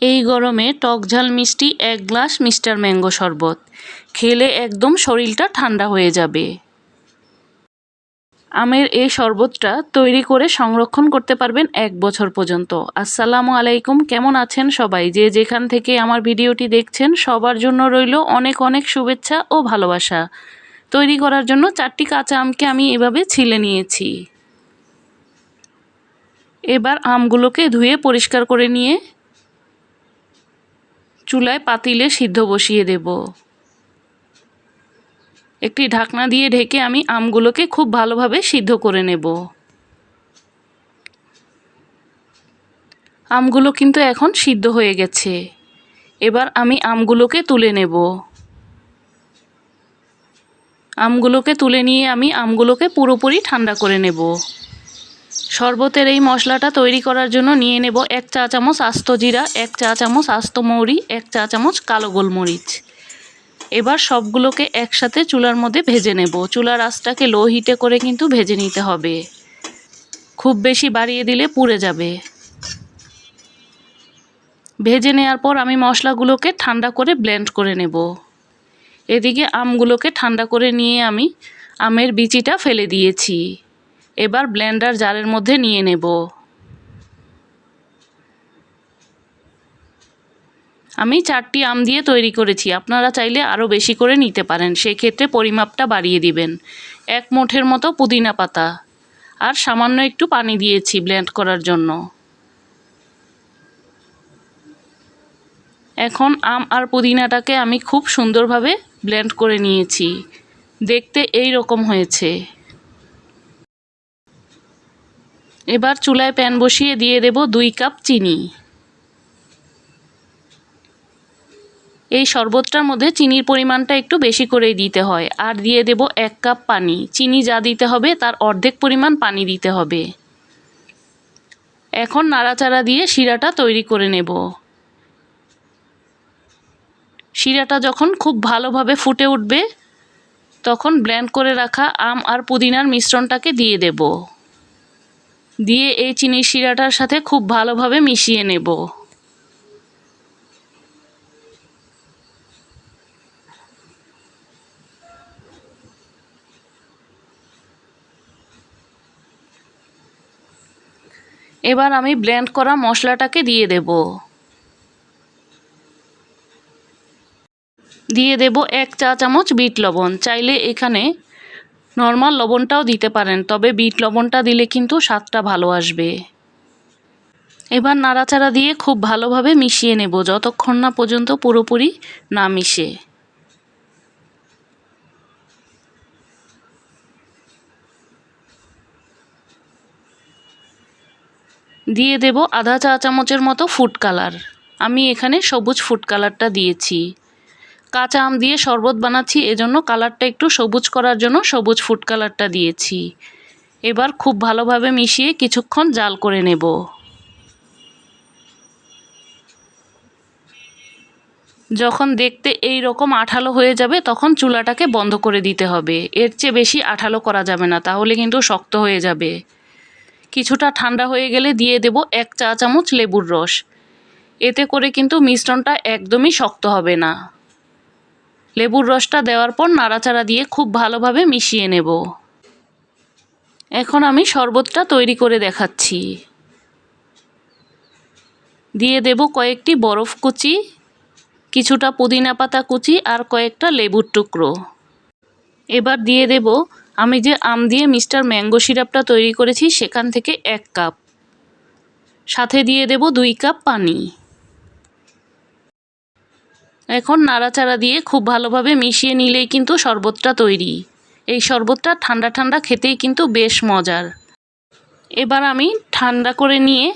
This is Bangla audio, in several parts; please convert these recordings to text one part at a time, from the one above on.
এই গরমে টক ঝাল মিষ্টি 1 গ্লাস মিস্টার ম্যাঙ্গো শরবত খেলে একদম শরীরটা ঠান্ডা হয়ে যাবে। আমের এই শরবতটা তৈরি করে সংরক্ষণ করতে পারবেন 1 বছর পর্যন্ত। আসসালামু আলাইকুম, কেমন আছেন সবাই? যে যেখান থেকে আমার ভিডিওটি দেখছেন সবার জন্য রইল অনেক অনেক শুভেচ্ছা ও ভালোবাসা। তৈরি করার জন্য 4টি কাঁচা আমকে আমি এভাবে ছিলে নিয়েছি। এবার আমগুলোকে ধুয়ে পরিষ্কার করে নিয়ে চুলায় পাতিলে সিদ্ধ বসিয়ে দেব। একটি ঢাকনা দিয়ে ঢেকে আমি আমগুলোকে খুব ভালোভাবে সিদ্ধ করে নেব। আমগুলো কিন্তু এখন সিদ্ধ হয়ে গেছে। এবার আমি আমগুলোকে তুলে নেব। আমগুলোকে তুলে নিয়ে আমি আমগুলোকে পুরোপুরি ঠান্ডা করে নেব। শরবতের এই মশলাটা তৈরি করার জন্য নিয়ে নেব 1 চা চামচ আস্ত জিরা, 1 চা চামচ আস্ত মৌরি, 1 চা চামচ কালো গোলমরিচ। এবার সবগুলোকে একসাথে চুলার মধ্যে ভেজে নেব। চুলার আঁচটাকে লো হিটে করে কিন্তু ভেজে নিতে হবে, খুব বেশি বাড়িয়ে দিলে পুড়ে যাবে। ভেজে নেওয়ার পর আমি মশলাগুলোকে ঠান্ডা করে ব্লেন্ড করে নেব। এদিকে আমগুলোকে ঠান্ডা করে নিয়ে আমি আমের বিচিটা ফেলে দিয়েছি। এবার ব্লেন্ডার জারের মধ্যে নিয়ে নেব। আমি 4টি আম দিয়ে তৈরি করেছি, আপনারা চাইলে আরও বেশি করে নিতে পারেন, সেই ক্ষেত্রে পরিমাপটা বাড়িয়ে দিবেন। 1 মুঠের মতো পুদিনা পাতা আর সামান্য একটু পানি দিয়েছি ব্লেন্ড করার জন্য। এখন আম আর পুদিনাটাকে আমি খুব সুন্দরভাবে ব্লেন্ড করে নিয়েছি, দেখতে এই রকম হয়েছে। এবার চুলায় প্যান বসিয়ে দিয়ে দেব 2 কাপ চিনি। এই শরবতটার মধ্যে চিনির পরিমাণটা একটু বেশি করেই দিতে হয়। আর দিয়ে দেব 1 কাপ পানি। চিনি যা দিতে হবে তার অর্ধেক পরিমাণ পানি দিতে হবে। এখন নাড়াচাড়া দিয়ে শিরাটা তৈরি করে নেব। শিরাটা যখন খুব ভালোভাবে ফুটে উঠবে তখন ব্লেন্ড করে রাখা আম আর পুদিনার মিশ্রণটাকে দিয়ে দেব। দিয়ে এই চিনির শিরাটার সাথে খুব ভালোভাবে মিশিয়ে নেব। এবার আমি ব্লেন্ড করা মশলাটাকে দিয়ে দেব। দিয়ে দেব 1 চা চামচ বিট লবণ। চাইলে এখানে নর্মাল লবণটাও দিতে পারেন, তবে বিট লবণটা দিলে কিন্তু স্বাদটা ভালো আসবে। এবার নাড়াচাড়া দিয়ে খুব ভালোভাবে মিশিয়ে নেব যতক্ষণ না পর্যন্ত পুরোপুরি না মিশে। দিয়ে দেব আধা চা চামচের মতো ফুড কালার। আমি এখানে সবুজ ফুড কালারটা দিয়েছি। কাঁচা আম দিয়ে শরবত বানাচ্ছি, এজন্য কালারটা একটু সবুজ করার জন্য সবুজ ফুড কালারটা দিয়েছি। এবার খুব ভালোভাবে মিশিয়ে কিছুক্ষণ জাল করে নেব। যখন দেখতে এই রকম আঠালো হয়ে যাবে তখন চুলাটাকে বন্ধ করে দিতে হবে। এর চেয়ে বেশি আঠালো করা যাবে না, তাহলে কিন্তু শক্ত হয়ে যাবে। কিছুটা ঠান্ডা হয়ে গেলে দিয়ে দেব 1 চা চামচ লেবুর রস। এতে করে কিন্তু মিশ্রণটা একদমই শক্ত হবে না। লেবুর রসটা দেওয়ার পর নাড়াচাড়া দিয়ে খুব ভালোভাবে মিশিয়ে নেব। এখন আমি শরবতটা তৈরি করে দেখাচ্ছি। দিয়ে দেব কয়েকটি বরফ কুচি, কিছুটা পুদিনা পাতা কুচি আর কয়েকটা লেবুর টুকরো। এবার দিয়ে দেব আমি যে আম দিয়ে মিস্টার ম্যাঙ্গো সিরাপটা তৈরি করেছি সেখান থেকে 1 কাপ। সাথে দিয়ে দেব 2 কাপ পানি। এখন নাড়াচাড়া দিয়ে খুব ভালোভাবে মিশিয়ে নিলেই কিন্তু শরবতটা তৈরি। এই শরবতটা ঠান্ডা ঠান্ডা খেতেই কিন্তু বেশ মজার। এবার আমি ঠান্ডা করে নিয়ে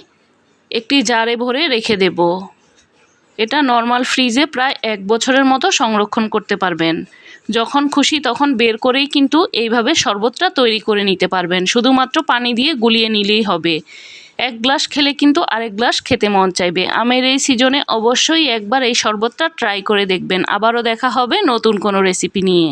একটি জারে ভরে রেখে দেব। এটা নর্মাল ফ্রিজে প্রায় 1 বছরের মতো সংরক্ষণ করতে পারবেন। যখন খুশি তখন বের করেই কিন্তু এইভাবে শরবতটা তৈরি করে নিতে পারবেন। শুধুমাত্র পানি দিয়ে গুলিয়ে নিলেই হবে। 1 গ্লাস খেলে কিন্তু আরেক গ্লাস খেতে মন চাইবে। আমের এই সিজনে অবশ্যই একবার এই শরবতটা ট্রাই করে দেখবেন। আবারও দেখা হবে নতুন কোনো রেসিপি নিয়ে।